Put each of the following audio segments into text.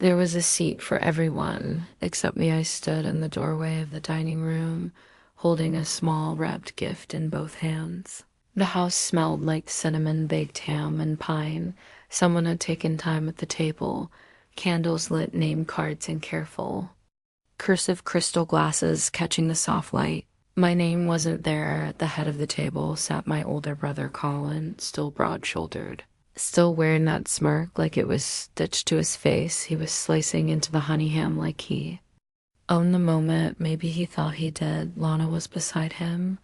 There was a seat for everyone, except me. I stood in the doorway of the dining room, holding a small wrapped gift in both hands. The house smelled like cinnamon baked ham and pine. Someone had taken time at the table, candles lit, name cards and careful. Cursive crystal glasses catching the soft light. My name wasn't there. At the head of the table sat my older brother Colin, still broad-shouldered. Still wearing that smirk like it was stitched to his face. He was slicing into the honey ham like he owned the moment. Maybe he thought he did. Lana was beside him.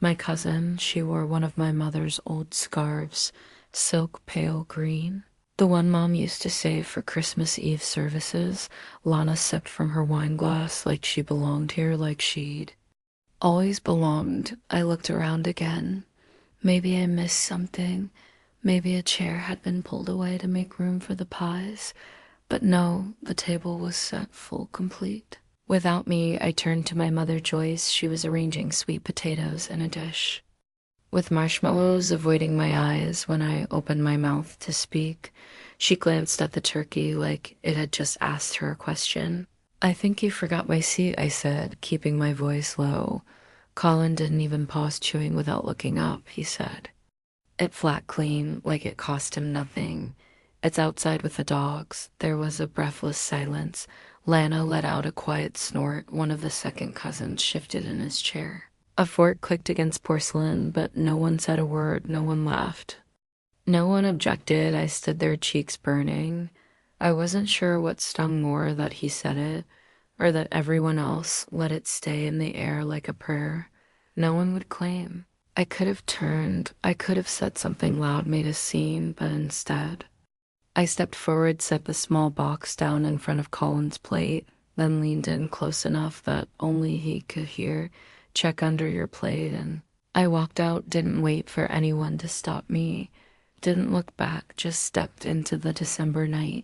My cousin, she wore one of my mother's old scarves, silk pale green. The one Mom used to save for Christmas Eve services. Lana sipped from her wine glass like she belonged here, like she'd always belonged. I looked around again. Maybe I missed something. Maybe a chair had been pulled away to make room for the pies. But no, the table was set full complete. Without me, I turned to my mother Joyce. She was arranging sweet potatoes in a dish, with marshmallows avoiding my eyes when I opened my mouth to speak. She glanced at the turkey like it had just asked her a question. "I think you forgot my seat," I said, keeping my voice low. Colin didn't even pause chewing without looking up, he said. It flat clean, like it cost him nothing. It's outside with the dogs. There was a breathless silence. Lana let out a quiet snort. One of the second cousins shifted in his chair. A fork clicked against porcelain, but no one said a word. No one laughed. No one objected. I stood there, cheeks burning. I wasn't sure what stung more, that he said it, or that everyone else let it stay in the air like a prayer. No one would claim. I could have turned. I could have said something loud, made a scene, but instead I stepped forward, set the small box down in front of Colin's plate, then leaned in close enough that only he could hear. "Check under your plate," and I walked out, didn't wait for anyone to stop me, didn't look back, just stepped into the December night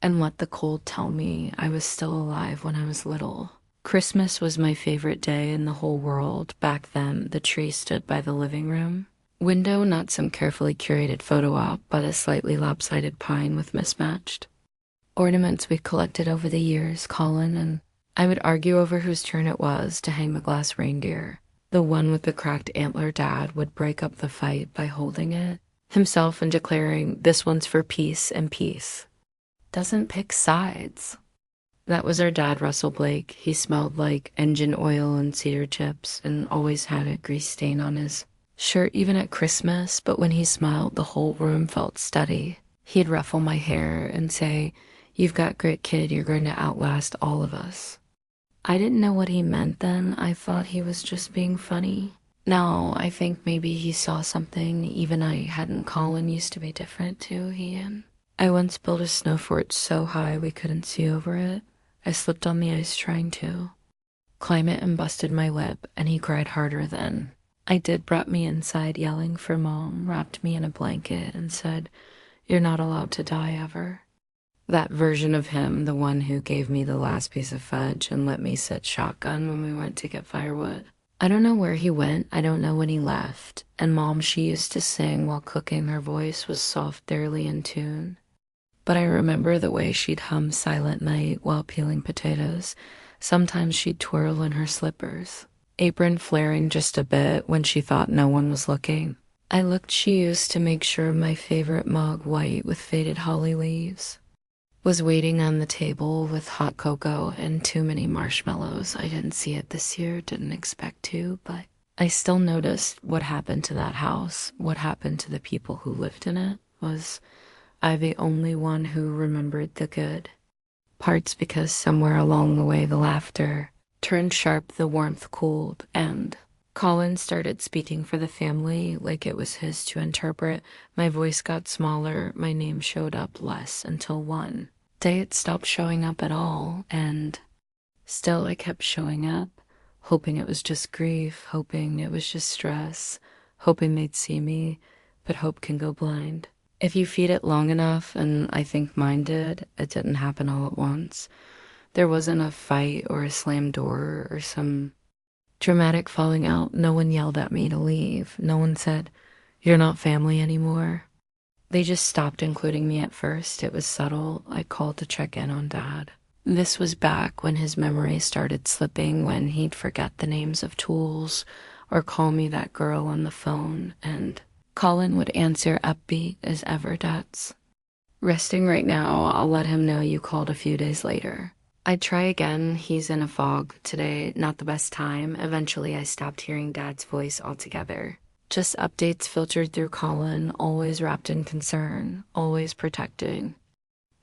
and let the cold tell me I was still alive when I was little. Christmas was my favorite day in the whole world. Back then, the tree stood by the living room window, not some carefully curated photo op, but a slightly lopsided pine with mismatched ornaments we collected over the years. Colin and I would argue over whose turn it was to hang the glass reindeer. The one with the cracked antler dad would break up the fight by holding it himself and declaring, "This one's for peace, and peace doesn't pick sides." That was our dad, Russell Blake. He smelled like engine oil and cedar chips and always had a grease stain on his shirt, even at Christmas. But when he smiled, the whole room felt steady. He'd ruffle my hair and say, "You've got grit, kid. You're going to outlast all of us." I didn't know what he meant then. I thought he was just being funny. Now, I think maybe he saw something even I hadn't. Colin used to be different too, he and I once built a snow fort so high we couldn't see over it. I slipped on the ice trying to climb it and busted my lip, and he cried harder then. I did, brought me inside yelling for Mom, wrapped me in a blanket and said, "You're not allowed to die ever." That version of him, the one who gave me the last piece of fudge and let me sit shotgun when we went to get firewood. I don't know where he went. I don't know when he left. And Mom, she used to sing while cooking. Her voice was soft, barely in tune. But I remember the way she'd hum Silent Night while peeling potatoes. Sometimes she'd twirl in her slippers, apron flaring just a bit when she thought no one was looking. I looked. She used to make sure my favorite mug, white with faded holly leaves, was waiting on the table with hot cocoa and too many marshmallows. I didn't see it this year, didn't expect to, but I still noticed what happened to that house, what happened to the people who lived in it. Was I the only one who remembered the good parts? Because somewhere along the way the laughter turned sharp, the warmth cooled, and Colin started speaking for the family like it was his to interpret. My voice got smaller, my name showed up less, until one day it stopped showing up at all, and still I kept showing up, hoping it was just grief, hoping it was just stress, hoping they'd see me, but hope can go blind. If you feed it long enough, and I think mine did, it didn't happen all at once. There wasn't a fight or a slammed door or some dramatic falling out. No one yelled at me to leave. No one said, "You're not family anymore." They just stopped including me at first. It was subtle. I called to check in on Dad. This was back when his memory started slipping, when he'd forget the names of tools or call me that girl on the phone, and Colin would answer upbeat as ever. Dad's resting right now. I'll let him know you called a few days later. I'd try again. He's in a fog today. Not the best time. Eventually, I stopped hearing Dad's voice altogether. Just updates filtered through Colin, always wrapped in concern, always protecting.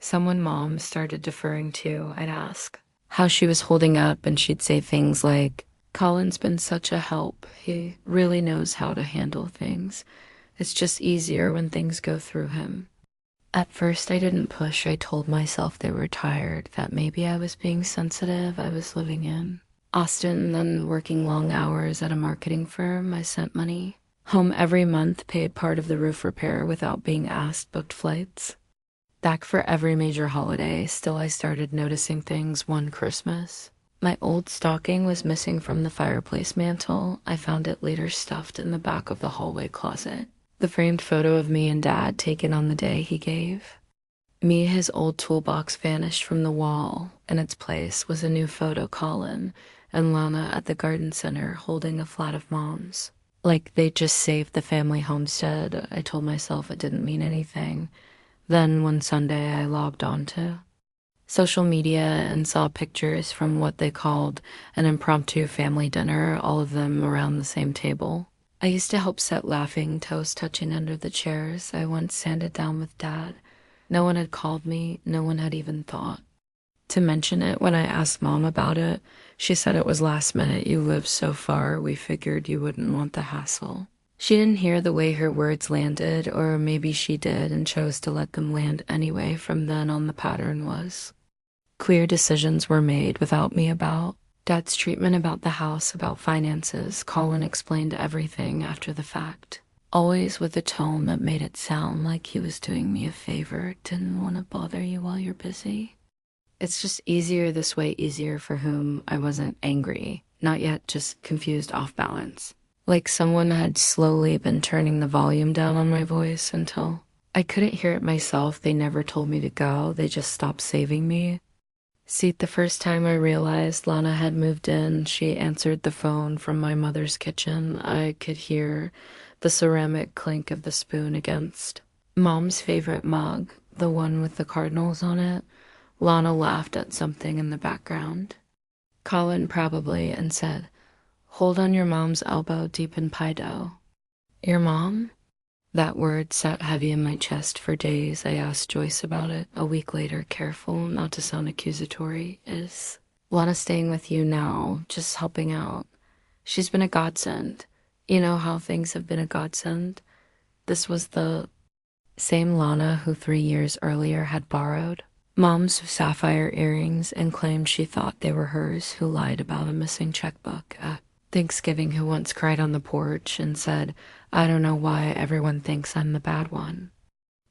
Someone Mom started deferring to, I'd ask how she was holding up, and she'd say things like, Colin's been such a help. He really knows how to handle things. It's just easier when things go through him. At first, I didn't push. I told myself they were tired, that maybe I was being sensitive. I was living in Austin, then working long hours at a marketing firm. I sent money home every month, paid part of the roof repair without being asked, booked flights back for every major holiday. Still, I started noticing things one Christmas. My old stocking was missing from the fireplace mantle. I found it later stuffed in the back of the hallway closet. The framed photo of me and Dad taken on the day he gave me his old toolbox vanished from the wall. In its place was a new photo, Colin and Lana at the garden center holding a flat of Mom's. Like they just saved the family homestead. I told myself it didn't mean anything. Then one Sunday I logged on to social media and saw pictures from what they called an impromptu family dinner, all of them around the same table. I used to help set laughing, toes touching under the chairs. I once sanded down with Dad. No one had called me, no one had even thought to mention it. When I asked Mom about it, she said it was last minute. You live so far, we figured you wouldn't want the hassle. She didn't hear the way her words landed, or maybe she did and chose to let them land anyway. From then on, the pattern was clear decisions were made without me about. Dad's treatment about the house, about finances. Colin explained everything after the fact, always with a tone that made it sound like he was doing me a favor. Didn't want to bother you while you're busy. It's just easier this way, easier for whom. I wasn't angry, not yet, just confused, off balance. Like someone had slowly been turning the volume down on my voice until I couldn't hear it myself. They never told me to go, they just stopped saving me. See, the first time I realized Lana had moved in, she answered the phone from my mother's kitchen. I could hear the ceramic clink of the spoon against Mom's favorite mug, the one with the cardinals on it. Lana laughed at something in the background. Colin probably, and said, hold on your mom's elbow deep in pie dough. Your mom? That word sat heavy in my chest for days. I asked Joyce about it a week later, careful not to sound accusatory. Is Lana staying with you now, just helping out? She's been a godsend. You know how things have been a godsend? This was the same Lana who 3 years earlier had borrowed Mom's sapphire earrings and claimed she thought they were hers, who lied about a missing checkbook at Thanksgiving, who once cried on the porch and said, I don't know why everyone thinks I'm the bad one.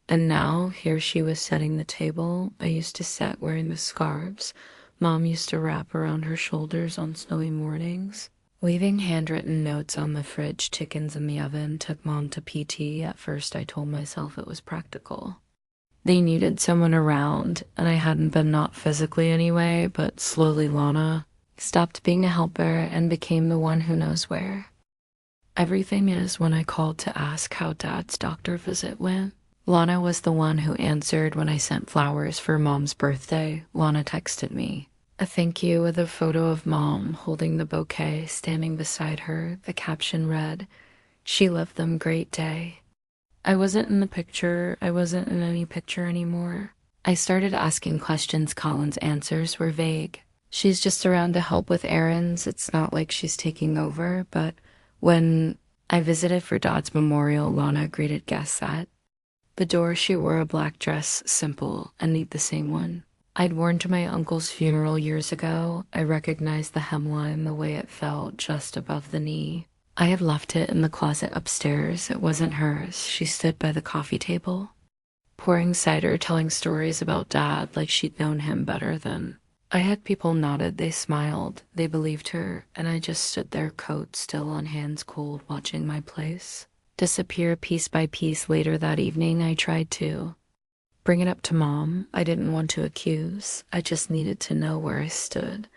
And now, here she was setting the table. I used to sit wearing the scarves Mom used to wrap around her shoulders on snowy mornings. Leaving handwritten notes on the fridge, chickens in the oven, took Mom to PT. At first, I told myself it was practical. They needed someone around, and I hadn't been, not physically anyway, but slowly Lana stopped being a helper and became the one who knows where everything is. When I called to ask how Dad's doctor visit went, Lana was the one who answered. When I sent flowers for Mom's birthday, Lana texted me a thank you with a photo of Mom holding the bouquet, standing beside her. The caption read, she lived them great day. I wasn't in the picture. I wasn't in any picture anymore. I started asking questions. Colin's answers were vague. She's just around to help with errands. It's not like she's taking over. But when I visited for Dad's memorial, Lana greeted guests at the door. She wore a black dress, simple, and neat, the same one I'd worn to my uncle's funeral years ago. I recognized the hemline, the way it felt just above the knee. I had left it in the closet upstairs. It wasn't hers. She stood by the coffee table, pouring cider, telling stories about Dad like she'd known him better than I had. People nodded, they smiled, they believed her, and I just stood there, coat still on, hands cold, watching my place. disappear piece by piece. Later that evening, I tried to bring it up to Mom. I didn't want to accuse. I just needed to know where I stood.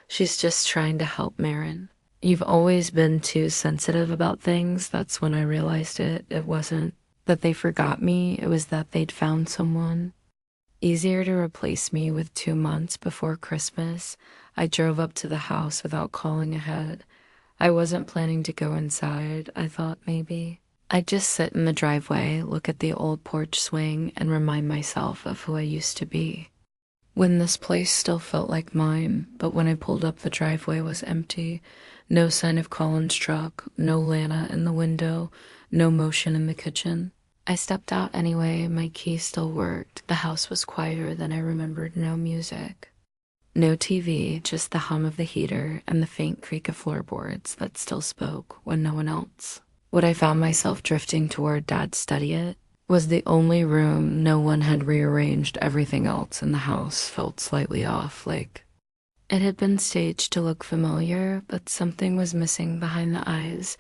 She's just trying to help, Marin. You've always been too sensitive about things. That's when I realized it. It wasn't that they forgot me, it was that they'd found someone easier to replace me. With 2 months before Christmas, I drove up to the house without calling ahead. I wasn't planning to go inside. I thought maybe I'd just sit in the driveway, look at the old porch swing, and remind myself of who I used to be. When this place still felt like mine, but when I pulled up, the driveway was empty. No sign of Colin's truck, no Lana in the window, no motion in the kitchen. I stepped out anyway. My key still worked. The house was quieter than I remembered. No music. No TV, just the hum of the heater and the faint creak of floorboards that still spoke when no one else. What I found myself drifting toward Dad's study it was the only room no one had rearranged. Everything else in the house felt slightly off, like it had been staged to look familiar, but something was missing behind the eyes.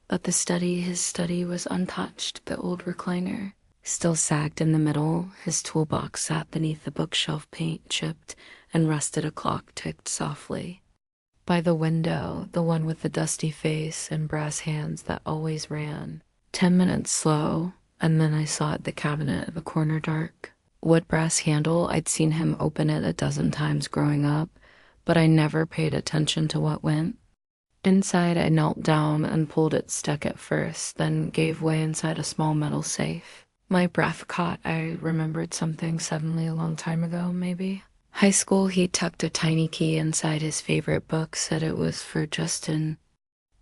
But his study was untouched. The old recliner still sagged in the middle. His toolbox sat beneath the bookshelf, paint chipped and rusted. A clock ticked softly by the window, the one with the dusty face and brass hands that always ran 10 minutes slow. And then I saw it, the cabinet in the corner, dark wood brass handle. I'd seen him open it a dozen times growing up, but I never paid attention to what went inside. I knelt down and pulled it, stuck at first, then gave way inside a small metal safe. My breath caught. I remembered something suddenly, a long time ago, maybe. High school, he tucked a tiny key inside his favorite book, said it was for just in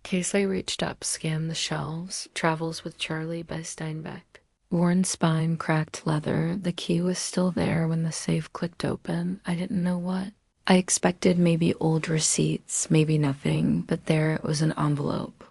case. I reached up, scanned the shelves. Travels with Charlie by Steinbeck. Worn spine, cracked leather. The key was still there when the safe clicked open. I didn't know what. I expected maybe old receipts, maybe nothing, but there it was, an envelope.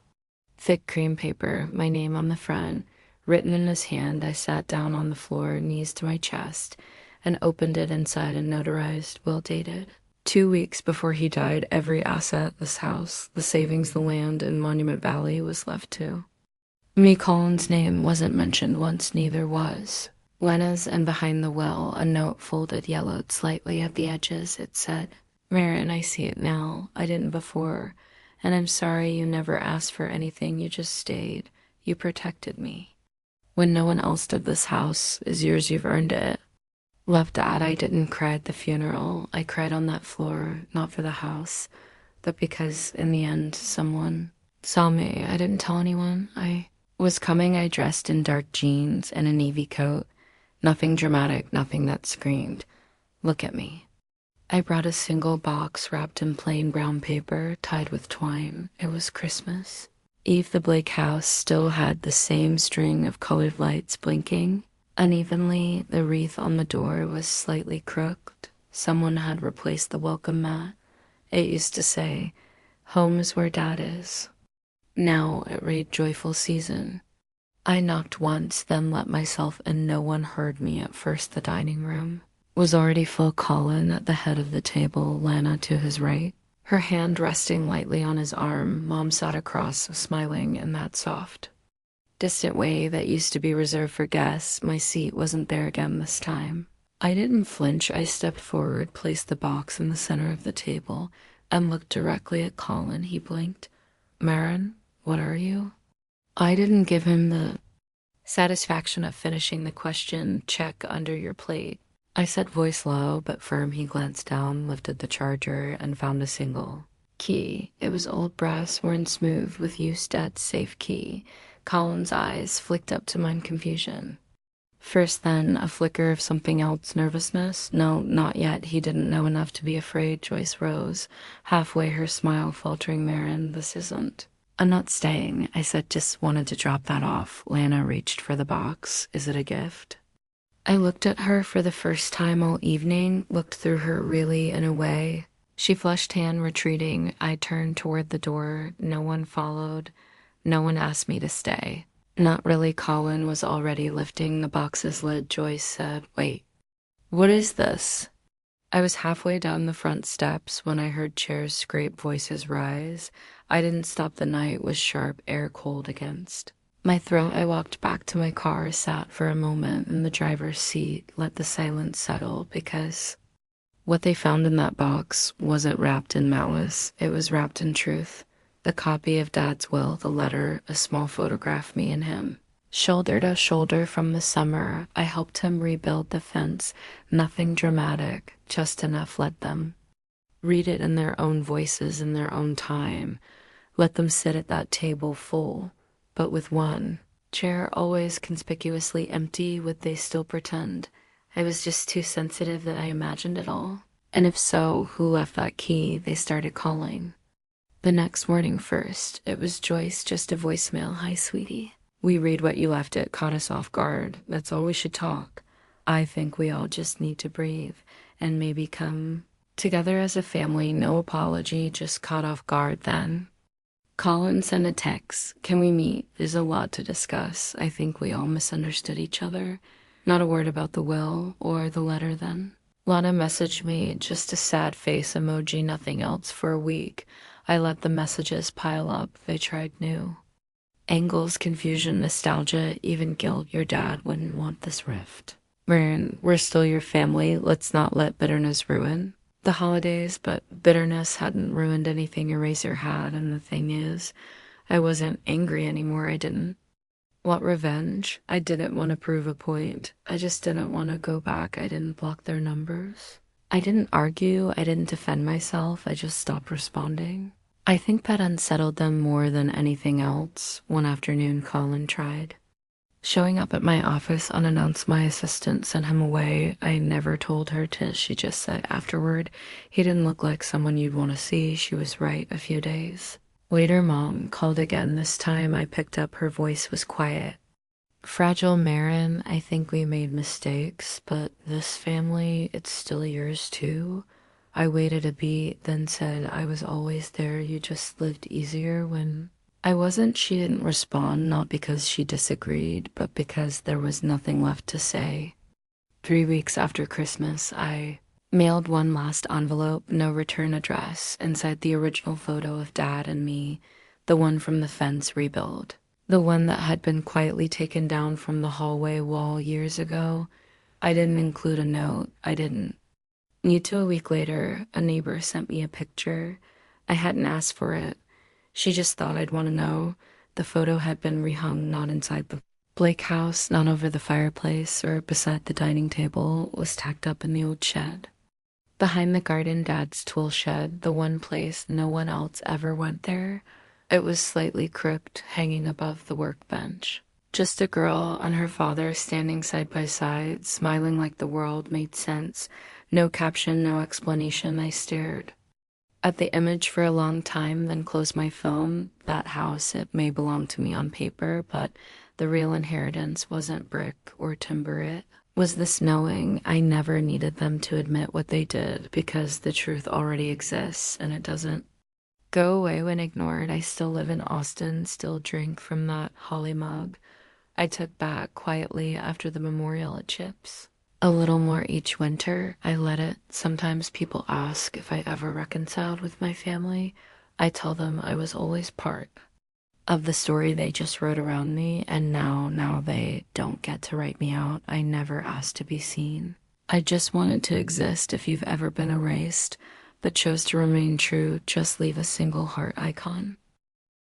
Thick cream paper, my name on the front, written in his hand. I sat down on the floor, knees to my chest, and opened it. Inside, a notarized, will dated 2 weeks before he died. Every asset, this house, the savings, the land in Monument Valley, was left to me. Colin's name wasn't mentioned once, neither was Lena's. And behind the will, a note folded, yellowed slightly at the edges. It said, Marin, I see it now. I didn't before. And I'm sorry you never asked for anything. You just stayed. You protected me. When no one else did. This house is yours. You've earned it. Love, Dad. I didn't cry at the funeral. I cried on that floor, not for the house, but because in the end, someone saw me. I didn't tell anyone. I was coming. I dressed in dark jeans and a navy coat. Nothing dramatic, nothing that screamed, look at me. I brought a single box wrapped in plain brown paper, tied with twine. It was Christmas Eve. The Blake house still had the same string of colored lights blinking unevenly. The wreath on the door was slightly crooked. Someone had replaced the welcome mat. It used to say, Home's where Dad is. Now it read, Joyful Season. I knocked once, then let myself in. No one heard me. At first, the dining room was already full. Colin at the head of the table, Lana to his right, her hand resting lightly on his arm. Mom sat across, smiling in that soft, distant way that used to be reserved for guests. My seat wasn't there again this time. I didn't flinch. I stepped forward, placed the box in the center of the table, and looked directly at Colin. He blinked. Marin, what are you? I didn't give him the satisfaction of finishing the question. Check under your plate, I said, voice low but firm. He glanced down, lifted the charger, and found a single key. It was old brass, worn smooth with use. Dad's safe key. Colin's eyes flicked up to mine, confusion. First, then a flicker of something else, nervousness. No, not yet. He didn't know enough to be afraid. Joyce rose, halfway, her smile faltering. Marin, this isn't. I'm not staying, I said. Just wanted to drop that off. Lana reached for the box. Is it a gift? I looked at her for the first time all evening, looked through her really in a way. She flushed, hand retreating. I turned toward the door. No one followed. No one asked me to stay. Not really. Colin was already lifting the box's lid. Joyce said, Wait, what is this? I was halfway down the front steps when I heard chairs scrape, voices rise. I didn't stop. The night was sharp, air cold against My throat, I walked back to my car, sat for a moment in the driver's seat, let the silence settle because what they found in that box wasn't wrapped in malice. It was wrapped in truth. The copy of Dad's will, the letter, a small photograph, me and him. Shoulder to shoulder from the summer, I helped him rebuild the fence. Nothing dramatic, just enough. Let them read it in their own voices, in their own time. Let them sit at that table full, but with one chair always conspicuously empty. Would they still pretend I was just too sensitive, that I imagined it all? And if so, who left that key? They started calling. The next morning first, it was Joyce, just a voicemail. Hi, sweetie. We read what you left. It caught us off guard. That's all we should talk. I think we all just need to breathe and maybe come together as a family. No apology, just caught off guard then. Call and send a text. Can we meet? There's a lot to discuss. I think we all misunderstood each other. Not a word about the will or the letter then. Lana messaged me, just a sad face emoji, nothing else, for a week. I let the messages pile up. They tried new angles, confusion, nostalgia, even guilt. Your dad wouldn't want this rift. We're still your family. Let's not let bitterness ruin the holidays. But bitterness hadn't ruined anything Eraser had, and the thing is, I wasn't angry anymore. I didn't want revenge. I didn't want to prove a point. I just didn't want to go back. I didn't block their numbers. I didn't argue. I didn't defend myself. I just stopped responding. I think that unsettled them more than anything else. One afternoon, Colin tried showing up at my office unannounced. My assistant sent him away. I never told her to. She just said afterward, he didn't look like someone you'd want to see. She was right. A few days later, Mom called again. This time I picked up. Her voice was quiet. Fragile Marin, I think we made mistakes, but this family, it's still yours too. I waited a beat, then said I was always there. You just lived easier when I wasn't. She didn't respond, not because she disagreed, but because there was nothing left to say. 3 weeks after Christmas, I mailed one last envelope, no return address, inside the original photo of Dad and me, the one from the fence rebuild, the one that had been quietly taken down from the hallway wall years ago. I didn't include a note. I didn't need to. A week later, a neighbor sent me a picture. I hadn't asked for it. She just thought I'd want to know. The photo had been rehung, not inside the Blake house, not over the fireplace or beside the dining table. It was tacked up in the old shed behind the garden, Dad's tool shed, the one place no one else ever went there. It was slightly crooked, hanging above the workbench. Just a girl and her father standing side by side, smiling like the world made sense. No caption, no explanation. I stared at the image for a long time, then closed my phone. That house, it may belong to me on paper, but the real inheritance wasn't brick or timber. It was this knowing I never needed them to admit what they did, because the truth already exists and it doesn't go away when ignored. I still live in Austin, still drink from that holly mug I took back quietly after the memorial at Chips. A little more each winter. I let it. Sometimes people ask if I ever reconciled with my family. I tell them I was always part of the story they just wrote around me, and now they don't get to write me out. I never asked to be seen. I just wanted to exist. If you've ever been erased, but chose to remain true, just leave a single heart icon.